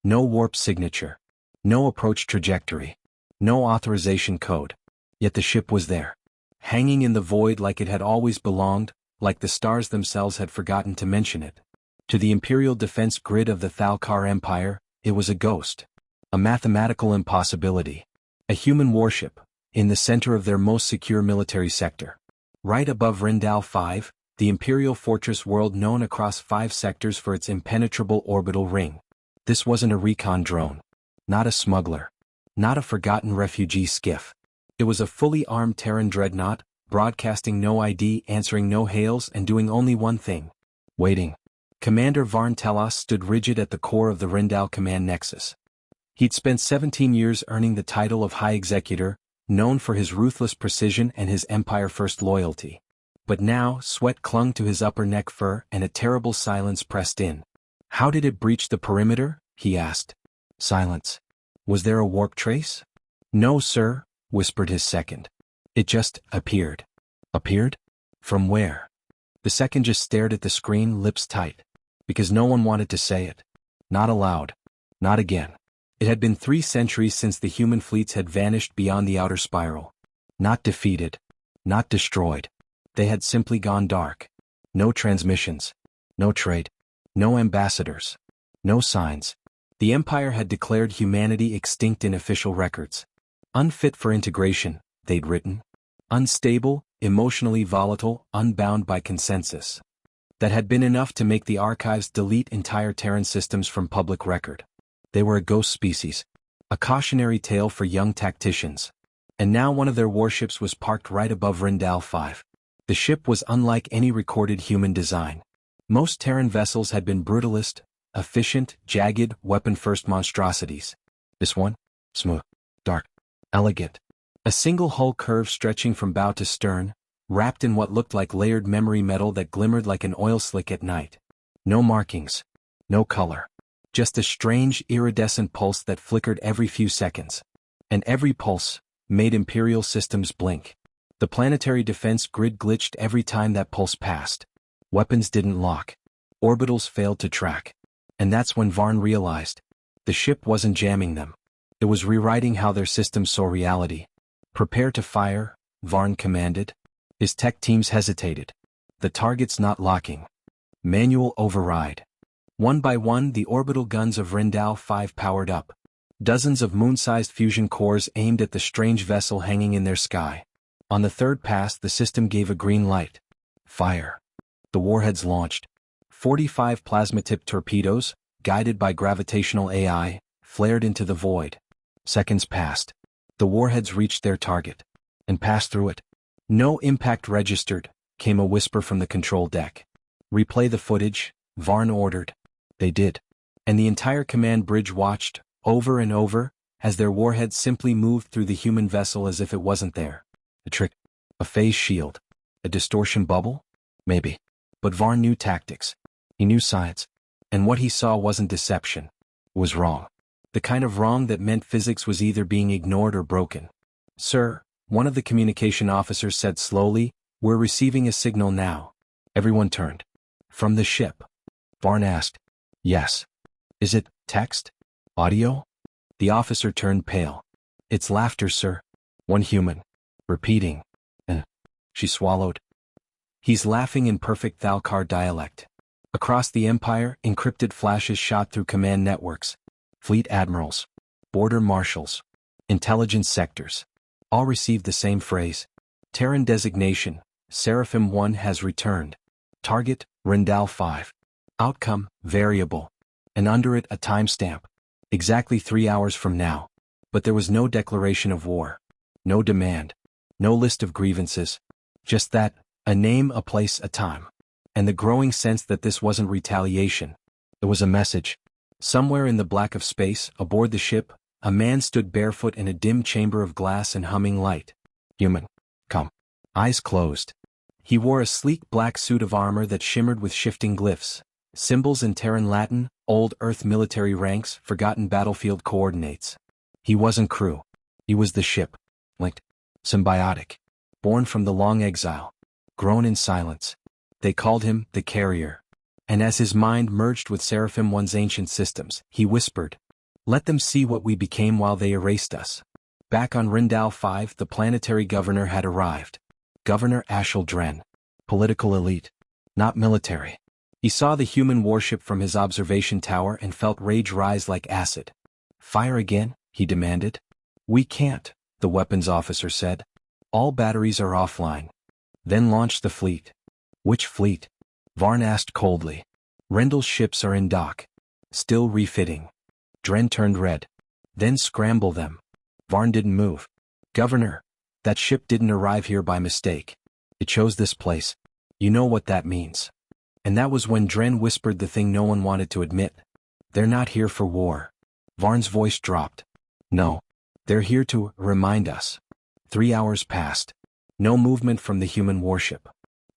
No warp signature. No approach trajectory. No authorization code. Yet the ship was there. Hanging in the void like it had always belonged, like the stars themselves had forgotten to mention it. To the Imperial defense grid of the Thalkar Empire, it was a ghost. A mathematical impossibility. A human warship, in the center of their most secure military sector. Right above Rendal 5, the Imperial fortress world known across 5 sectors for its impenetrable orbital ring. This wasn't a recon drone. Not a smuggler. Not a forgotten refugee skiff. It was a fully armed Terran dreadnought, broadcasting no ID, answering no hails, and doing only one thing. Waiting. Commander Varn Telos stood rigid at the core of the Rendal command nexus. He'd spent 17 years earning the title of High Executor, known for his ruthless precision and his Empire-first loyalty. But now, sweat clung to his upper neck fur and a terrible silence pressed in. How did it breach the perimeter? He asked. Silence. Was there a warp trace? No, sir, whispered his second. It just appeared. Appeared? From where? The second just stared at the screen, lips tight. Because no one wanted to say it. Not aloud. Not again. It had been 3 centuries since the human fleets had vanished beyond the outer spiral. Not defeated. Not destroyed. They had simply gone dark. No transmissions. No trade. No ambassadors. No signs. The Empire had declared humanity extinct in official records. Unfit for integration, they'd written. Unstable, emotionally volatile, unbound by consensus. That had been enough to make the archives delete entire Terran systems from public record. They were a ghost species. A cautionary tale for young tacticians. And now one of their warships was parked right above Rendal 5. The ship was unlike any recorded human design. Most Terran vessels had been brutalist, efficient, jagged, weapon-first monstrosities. This one? Smooth. Dark. Elegant. A single hull curve stretching from bow to stern, wrapped in what looked like layered memory metal that glimmered like an oil slick at night. No markings. No color. Just a strange, iridescent pulse that flickered every few seconds. And every pulse made Imperial systems blink. The planetary defense grid glitched every time that pulse passed. Weapons didn't lock. Orbitals failed to track. And that's when Varn realized. The ship wasn't jamming them. It was rewriting how their systems saw reality. Prepare to fire, Varn commanded. His tech teams hesitated. The target's not locking. Manual override. One by one, the orbital guns of Rendal 5 powered up. Dozens of moon-sized fusion cores aimed at the strange vessel hanging in their sky. On the 3rd pass, the system gave a green light. Fire. The warheads launched. 45 plasma-tipped torpedoes, guided by gravitational AI, flared into the void. Seconds passed. The warheads reached their target. And passed through it. No impact registered, came a whisper from the control deck. Replay the footage, Varn ordered. They did. And the entire command bridge watched, over and over, as their warheads simply moved through the human vessel as if it wasn't there. A trick. A phase shield. A distortion bubble? Maybe. But Varn knew tactics. He knew science. And what he saw wasn't deception. It was wrong. The kind of wrong that meant physics was either being ignored or broken. Sir, one of the communication officers said slowly, we're receiving a signal now. Everyone turned. From the ship. Varn asked. Yes. Is it text? Audio? The officer turned pale. It's laughter, sir. One human. Repeating. She swallowed. He's laughing in perfect Thalkar dialect. Across the Empire, encrypted flashes shot through command networks. Fleet admirals. Border marshals. Intelligence sectors. All received the same phrase. Terran designation. Seraphim 1 has returned. Target, Rendal 5. Outcome, variable. And under it a timestamp. Exactly 3 hours from now. But there was no declaration of war. No demand. No list of grievances. Just that, a name, a place, a time. And the growing sense that this wasn't retaliation. It was a message. Somewhere in the black of space, aboard the ship, a man stood barefoot in a dim chamber of glass and humming light. Human. Come. Eyes closed. He wore a sleek black suit of armor that shimmered with shifting glyphs. Symbols in Terran Latin, old Earth military ranks, forgotten battlefield coordinates. He wasn't crew. He was the ship. Linked. Symbiotic. Born from the long exile. Grown in silence. They called him the Carrier. And as his mind merged with Seraphim 1's ancient systems, he whispered, Let them see what we became while they erased us. Back on Rindal 5, the planetary governor had arrived. Governor Ashel Dren. Political elite. Not military. He saw the human warship from his observation tower and felt rage rise like acid. Fire again, he demanded. We can't, the weapons officer said. All batteries are offline. Then launch the fleet. Which fleet? Varn asked coldly. Rendell's ships are in dock. Still refitting. Dren turned red. Then scramble them. Varn didn't move. Governor, that ship didn't arrive here by mistake. It chose this place. You know what that means. And that was when Dren whispered the thing no one wanted to admit. They're not here for war. Varn's voice dropped. No. They're here to remind us. 3 hours passed. No movement from the human warship.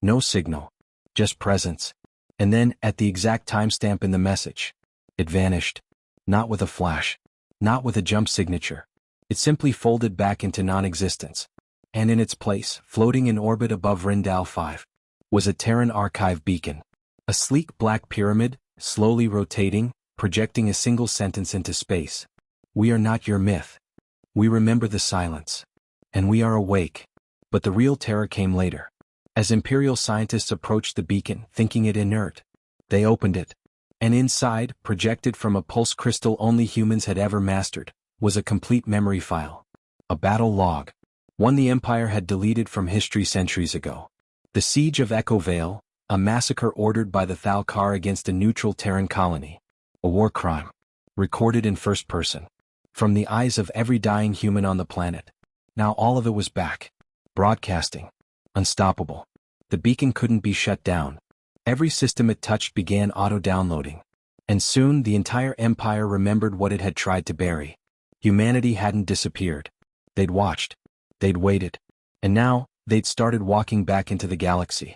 No signal. Just presence. And then, at the exact timestamp in the message, it vanished. Not with a flash. Not with a jump signature. It simply folded back into non-existence. And in its place, floating in orbit above Rindal 5, was a Terran archive beacon. A sleek black pyramid, slowly rotating, projecting a single sentence into space. We are not your myth. We remember the silence. And we are awake. But the real terror came later. As Imperial scientists approached the beacon, thinking it inert, they opened it. And inside, projected from a pulse crystal only humans had ever mastered, was a complete memory file. A battle log. One the Empire had deleted from history centuries ago. The Siege of Echo Vale, a massacre ordered by the Thalkar against a neutral Terran colony. A war crime. Recorded in first person. From the eyes of every dying human on the planet. Now all of it was back. Broadcasting. Unstoppable. The beacon couldn't be shut down. Every system it touched began auto-downloading. And soon the entire Empire remembered what it had tried to bury. Humanity hadn't disappeared. They'd watched. They'd waited. And now, they'd started walking back into the galaxy.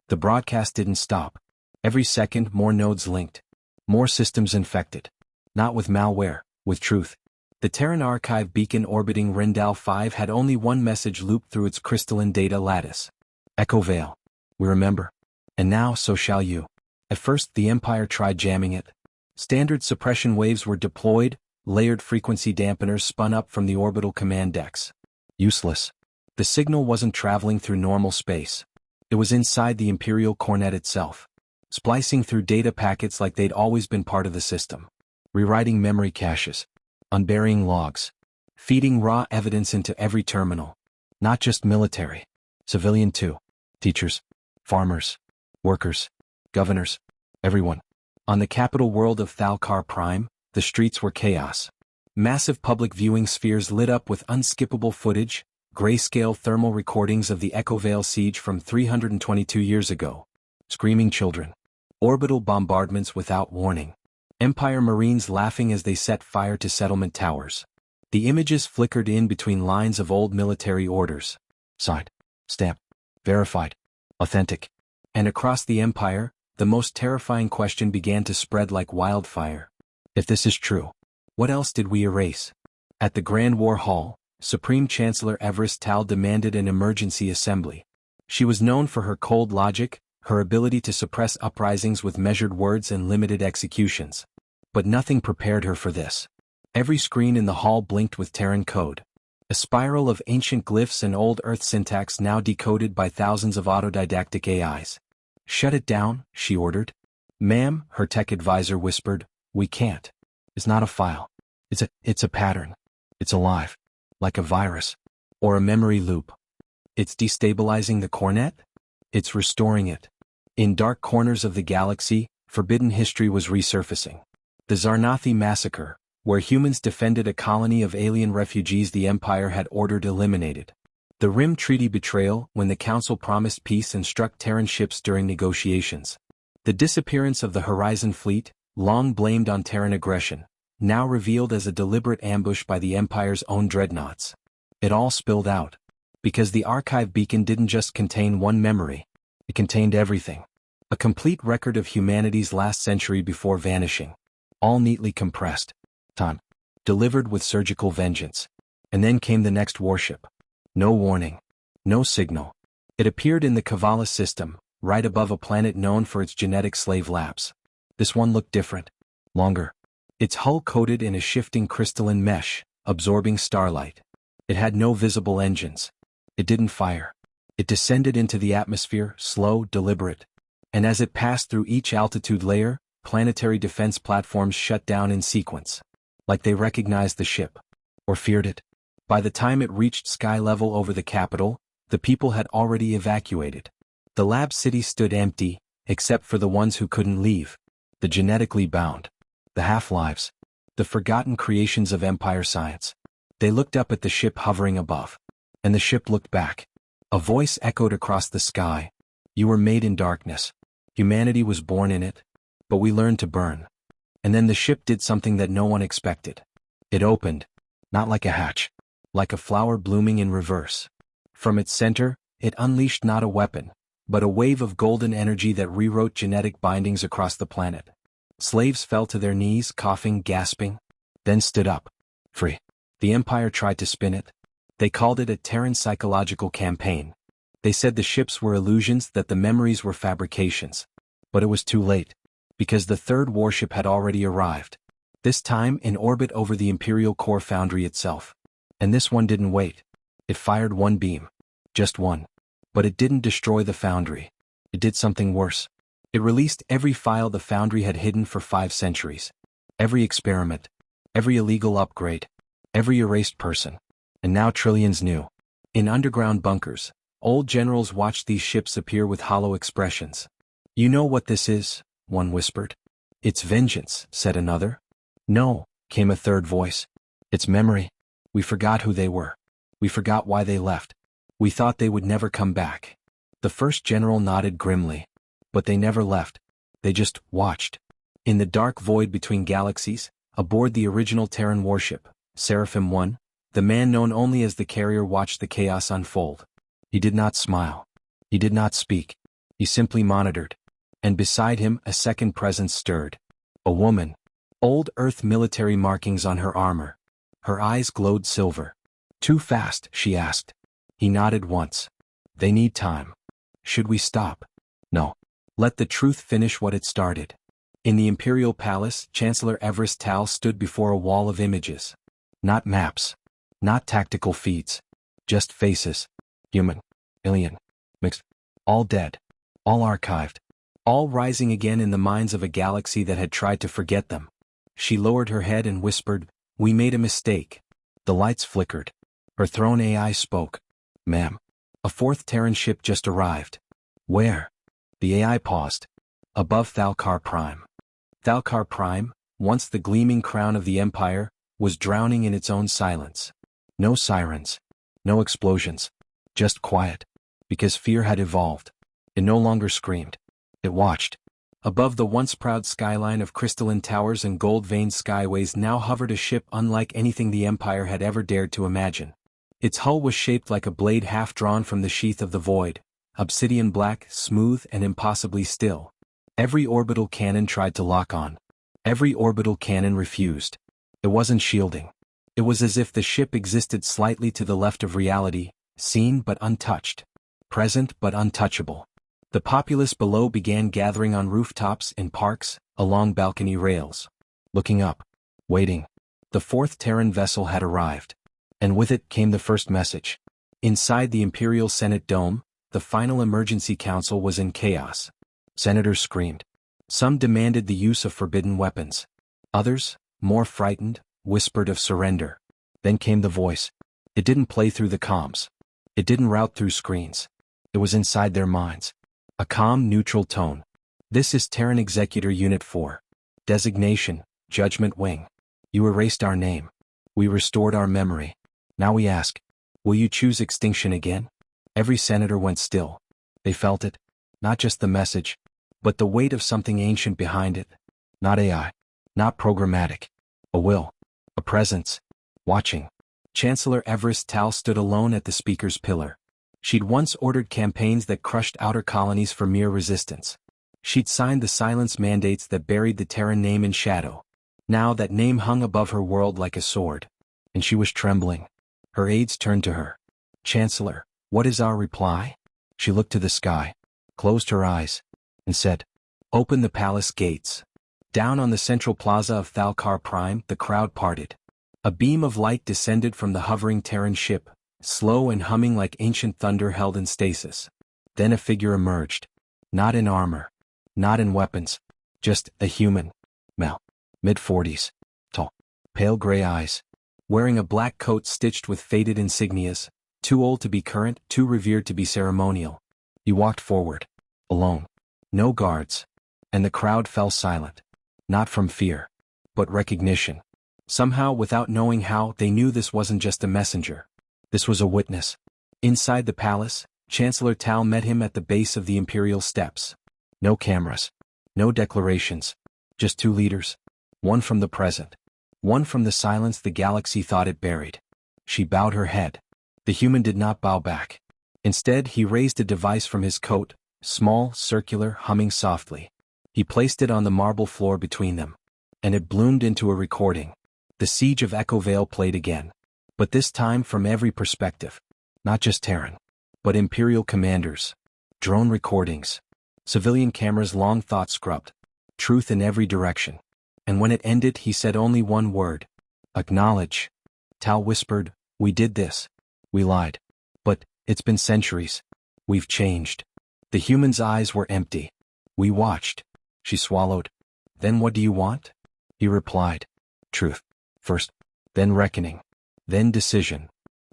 The broadcast didn't stop. Every second more nodes linked. More systems infected. Not with malware, with truth. The Terran Archive beacon orbiting Rindal 5 had only one message looped through its crystalline data lattice. Echo Vale. We remember. And now so shall you. At first the Empire tried jamming it. Standard suppression waves were deployed, layered frequency dampeners spun up from the orbital command decks. Useless. The signal wasn't traveling through normal space. It was inside the Imperial Cornet itself. Splicing through data packets like they'd always been part of the system. Rewriting memory caches. Unburying logs. Feeding raw evidence into every terminal. Not just military. Civilian too. Teachers. Farmers. Workers. Governors. Everyone. On the capital world of Thalkar Prime, the streets were chaos. Massive public viewing spheres lit up with unskippable footage, grayscale thermal recordings of the Echo Vale siege from 322 years ago. Screaming children. Orbital bombardments without warning. Empire Marines laughing as they set fire to settlement towers. The images flickered in between lines of old military orders. Signed. Stamped. Verified. Authentic. And across the Empire, the most terrifying question began to spread like wildfire. If this is true, what else did we erase? At the Grand War Hall, Supreme Chancellor Everest Tal demanded an emergency assembly. She was known for her cold logic, her ability to suppress uprisings with measured words and limited executions. But nothing prepared her for this. Every screen in the hall blinked with Terran code. A spiral of ancient glyphs and old Earth syntax now decoded by thousands of autodidactic AIs. Shut it down, she ordered. Ma'am, her tech advisor whispered, we can't. It's not a file. It's a pattern. It's alive. Like a virus. Or a memory loop. It's destabilizing the Cornet? It's restoring it. In dark corners of the galaxy, forbidden history was resurfacing. The Zarnathi massacre, where humans defended a colony of alien refugees the Empire had ordered eliminated. The Rim Treaty betrayal, when the Council promised peace and struck Terran ships during negotiations. The disappearance of the Horizon Fleet, long blamed on Terran aggression, now revealed as a deliberate ambush by the Empire's own dreadnoughts. It all spilled out. Because the archive beacon didn't just contain one memory. It contained everything. A complete record of humanity's last century before vanishing. All neatly compressed. Time. Delivered with surgical vengeance. And then came the next warship. No warning. No signal. It appeared in the Kavala system, right above a planet known for its genetic slave labs. This one looked different. Longer. its hull coated in a shifting crystalline mesh, absorbing starlight. It had no visible engines. It didn't fire. It descended into the atmosphere, slow, deliberate. And as it passed through each altitude layer, planetary defense platforms shut down in sequence. Like they recognized the ship. Or feared it. By the time it reached sky level over the capital, the people had already evacuated. The lab city stood empty, except for the ones who couldn't leave. The genetically bound. The half-lives. The forgotten creations of Empire science. They looked up at the ship hovering above. And the ship looked back. A voice echoed across the sky. You were made in darkness. Humanity was born in it. But we learned to burn. And then the ship did something that no one expected. It opened. Not like a hatch. Like a flower blooming in reverse. From its center, it unleashed not a weapon, but a wave of golden energy that rewrote genetic bindings across the planet. Slaves fell to their knees, coughing, gasping, then stood up. Free. The Empire tried to spin it. They called it a Terran psychological campaign. They said the ships were illusions, that the memories were fabrications. But it was too late. Because the third warship had already arrived. This time in orbit over the Imperial core foundry itself. And this one didn't wait. It fired one beam. Just one. But it didn't destroy the foundry. It did something worse. It released every file the foundry had hidden for 5 centuries. Every experiment. Every illegal upgrade. Every erased person. And now trillions knew. In underground bunkers, old generals watched these ships appear with hollow expressions. You know what this is? One whispered. It's vengeance, said another. No, came a third voice. It's memory. We forgot who they were. We forgot why they left. We thought they would never come back. The first general nodded grimly. But they never left. They just watched. In the dark void between galaxies, aboard the original Terran warship, Seraphim 1, the man known only as the carrier watched the chaos unfold. He did not smile. He did not speak. He simply monitored. And beside him, a second presence stirred. A woman. Old Earth military markings on her armor. Her eyes glowed silver. Too fast, she asked. He nodded once. They need time. Should we stop? No. Let the truth finish what it started. In the Imperial Palace, Chancellor Everest Tal stood before a wall of images. Not maps. Not tactical feeds. Just faces. Human. Alien. Mixed. All dead. All archived. All rising again in the minds of a galaxy that had tried to forget them. She lowered her head and whispered, "We made a mistake." The lights flickered. Her throne AI spoke. "Ma'am. A 4th Terran ship just arrived." "Where?" The AI paused. "Above Thalkar Prime." Thalkar Prime, once the gleaming crown of the Empire, was drowning in its own silence. No sirens. No explosions. Just quiet. Because fear had evolved. It no longer screamed. It watched. Above the once proud skyline of crystalline towers and gold-veined skyways now hovered a ship unlike anything the Empire had ever dared to imagine. Its hull was shaped like a blade half drawn from the sheath of the void, obsidian black, smooth and impossibly still. Every orbital cannon tried to lock on. Every orbital cannon refused. It wasn't shielding. It was as if the ship existed slightly to the left of reality, seen but untouched. Present but untouchable. The populace below began gathering on rooftops, in parks, along balcony rails. Looking up. Waiting. The 4th Terran vessel had arrived. And with it came the first message. Inside the Imperial Senate Dome, the final emergency council was in chaos. Senators screamed. Some demanded the use of forbidden weapons. Others, more frightened, whispered of surrender. Then came the voice. It didn't play through the comms. It didn't route through screens. It was inside their minds. A calm, neutral tone. This is Terran Executor Unit 4. Designation, Judgment Wing. You erased our name. We restored our memory. Now we ask, will you choose extinction again? Every senator went still. They felt it. Not just the message, but the weight of something ancient behind it. Not AI. Not programmatic. A will. A presence. Watching. Chancellor Everest Tal stood alone at the speaker's pillar. She'd once ordered campaigns that crushed outer colonies for mere resistance. She'd signed the silence mandates that buried the Terran name in shadow. Now that name hung above her world like a sword. And she was trembling. Her aides turned to her. Chancellor, what is our reply? She looked to the sky, closed her eyes, and said, Open the palace gates. Down on the central plaza of Thalkar Prime, the crowd parted. A beam of light descended from the hovering Terran ship, slow and humming like ancient thunder held in stasis. Then a figure emerged. Not in armor. Not in weapons. Just a human. Male. Mid-40s. Tall. Pale gray eyes. Wearing a black coat stitched with faded insignias. Too old to be current, too revered to be ceremonial. He walked forward. Alone. No guards. And the crowd fell silent. Not from fear. But recognition. Somehow, without knowing how, they knew this wasn't just a messenger. This was a witness. Inside the palace, Chancellor Tal met him at the base of the imperial steps. No cameras. No declarations. Just two leaders. One from the present. One from the silence the galaxy thought it buried. She bowed her head. The human did not bow back. Instead, he raised a device from his coat, small, circular, humming softly. He placed it on the marble floor between them. And it bloomed into a recording. The siege of Echo Vale played again. But this time from every perspective. Not just Terran. But Imperial commanders. Drone recordings. Civilian cameras long thought scrubbed. Truth in every direction. And when it ended, he said only one word. Acknowledge. Tal whispered, "We did this. We lied. But it's been centuries. We've changed." The human's eyes were empty. "We watched." She swallowed. "Then what do you want?" He replied. "Truth. First. Then reckoning. Then decision."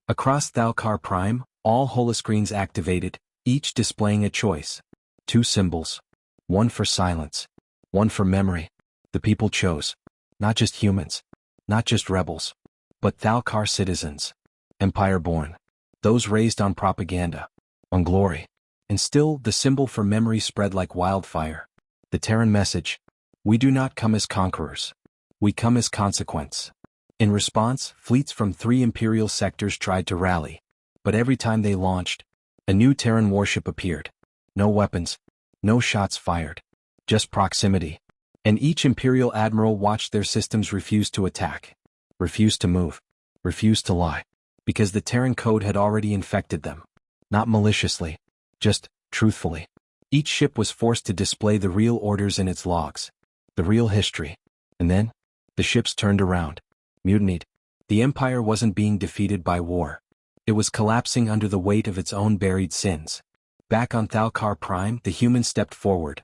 Across Thalkar Prime, all holoscreens activated, each displaying a choice. Two symbols. One for silence. One for memory. The people chose. Not just humans. Not just rebels. But Thalkar citizens. Empire-born. Those raised on propaganda. On glory. And still, the symbol for memory spread like wildfire. The Terran message. We do not come as conquerors. We come as consequence. In response, fleets from 3 Imperial sectors tried to rally. But every time they launched, a new Terran warship appeared. No weapons. No shots fired. Just proximity. And each Imperial admiral watched their systems refuse to attack. Refuse to move. Refuse to lie. Because the Terran code had already infected them. Not maliciously. Just truthfully. Each ship was forced to display the real orders in its logs. The real history. And then, the ships turned around. Mutinied. The Empire wasn't being defeated by war. It was collapsing under the weight of its own buried sins. Back on Thalkar Prime, the human stepped forward.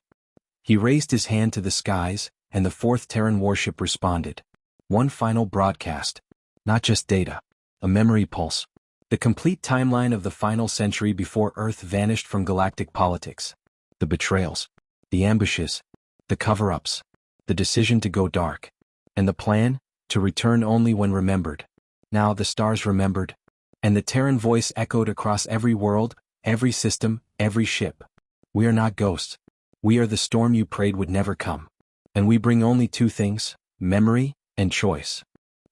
He raised his hand to the skies, and the 4th Terran warship responded. One final broadcast. Not just data. A memory pulse. The complete timeline of the final century before Earth vanished from galactic politics. The betrayals. The ambushes. The cover-ups. The decision to go dark. And the plan? To return only when remembered. Now the stars remembered. And the Terran voice echoed across every world, every system, every ship. We are not ghosts. We are the storm you prayed would never come. And we bring only 2 things, memory and choice.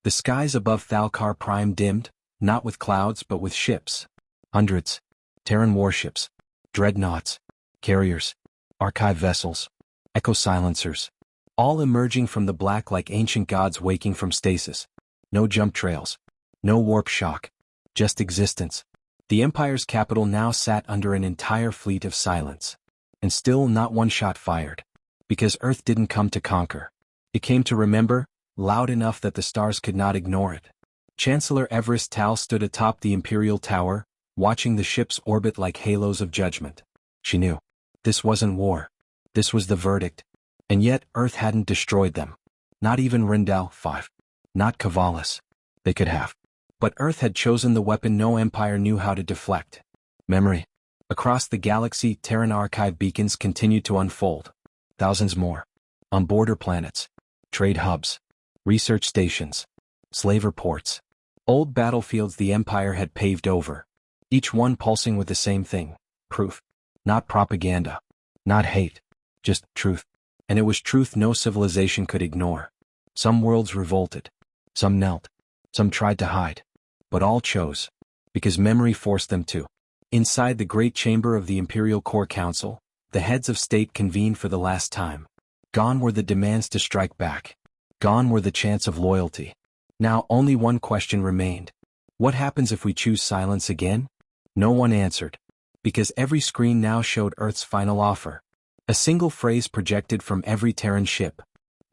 The skies above Thalkar Prime dimmed, not with clouds but with ships. Hundreds. Terran warships. Dreadnoughts. Carriers. Archive vessels. Echo silencers. All emerging from the black like ancient gods waking from stasis. No jump trails. No warp shock. Just existence. The Empire's capital now sat under an entire fleet of silence. And still not one shot fired. Because Earth didn't come to conquer. It came to remember, loud enough that the stars could not ignore it. Chancellor Everest Tal stood atop the Imperial Tower, watching the ships orbit like halos of judgment. She knew. This wasn't war. This was the verdict. And yet, Earth hadn't destroyed them. Not even Rindal 5. Not Kavalis. They could have. But Earth had chosen the weapon no empire knew how to deflect. Memory. Across the galaxy, Terran archive beacons continued to unfold. Thousands more. On border planets. Trade hubs. Research stations. Slaver ports. Old battlefields the Empire had paved over. Each one pulsing with the same thing. Proof. Not propaganda. Not hate. Just truth. And it was truth no civilization could ignore. Some worlds revolted. Some knelt. Some tried to hide. But all chose. Because memory forced them to. Inside the great chamber of the Imperial Core Council, the heads of state convened for the last time. Gone were the demands to strike back. Gone were the chants of loyalty. Now only one question remained. What happens if we choose silence again? No one answered. Because every screen now showed Earth's final offer. A single phrase projected from every Terran ship.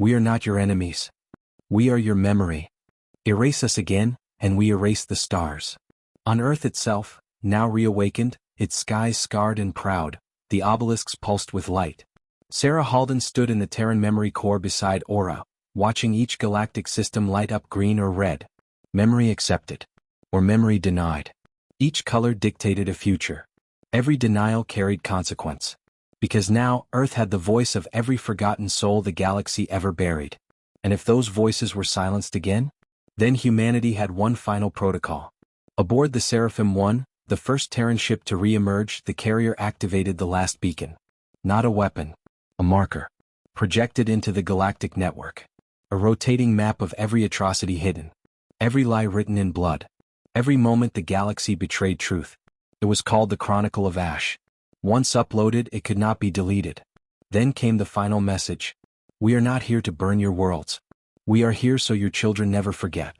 We are not your enemies. We are your memory. Erase us again, and we erase the stars. On Earth itself, now reawakened, its skies scarred and proud, the obelisks pulsed with light. Sarah Halden stood in the Terran memory core beside Aura, watching each galactic system light up green or red. Memory accepted. Or memory denied. Each color dictated a future. Every denial carried consequence. Because now, Earth had the voice of every forgotten soul the galaxy ever buried. And if those voices were silenced again? Then humanity had one final protocol. Aboard the Seraphim 1, the first Terran ship to re-emerge, the carrier activated the last beacon. Not a weapon. A marker. Projected into the galactic network. A rotating map of every atrocity hidden. Every lie written in blood. Every moment the galaxy betrayed truth. It was called the Chronicle of Ash. Once uploaded, it could not be deleted. Then came the final message. We are not here to burn your worlds. We are here so your children never forget.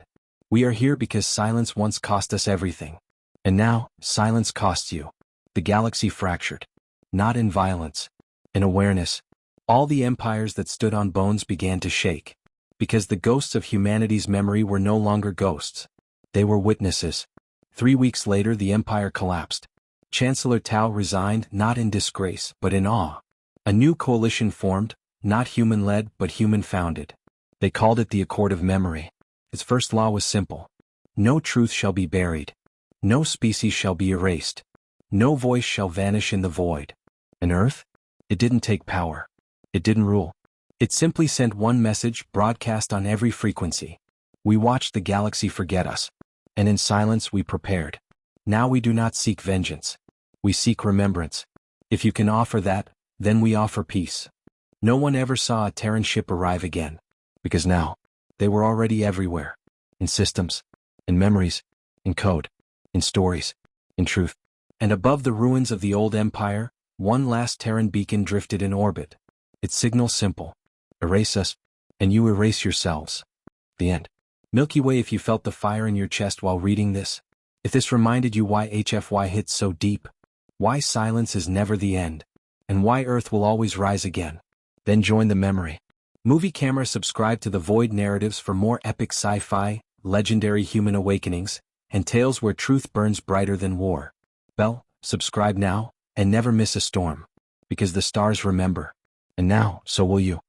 We are here because silence once cost us everything. And now, silence costs you. The galaxy fractured. Not in violence. In awareness. All the empires that stood on bones began to shake. Because the ghosts of humanity's memory were no longer ghosts. They were witnesses. 3 weeks later the empire collapsed. Chancellor Tao resigned, not in disgrace, but in awe. A new coalition formed, not human-led but human-founded. They called it the Accord of Memory. Its first law was simple. No truth shall be buried. No species shall be erased. No voice shall vanish in the void. And Earth? It didn't take power. It didn't rule. It simply sent one message, broadcast on every frequency. We watched the galaxy forget us. And in silence we prepared. Now we do not seek vengeance. We seek remembrance. If you can offer that, then we offer peace. No one ever saw a Terran ship arrive again. Because now, they were already everywhere. In systems. In memories. In code. In stories. In truth. And above the ruins of the old empire, one last Terran beacon drifted in orbit. Its signal simple. Erase us, and you erase yourselves. The end. Milky Way, if you felt the fire in your chest while reading this, if this reminded you why HFY hits so deep, why silence is never the end, and why Earth will always rise again, then join the memory. Movie Camera. Subscribe to the Void Narratives for more epic sci-fi, legendary human awakenings, and tales where truth burns brighter than war. Bell, subscribe now, and never miss a storm. Because the stars remember. And now, so will you.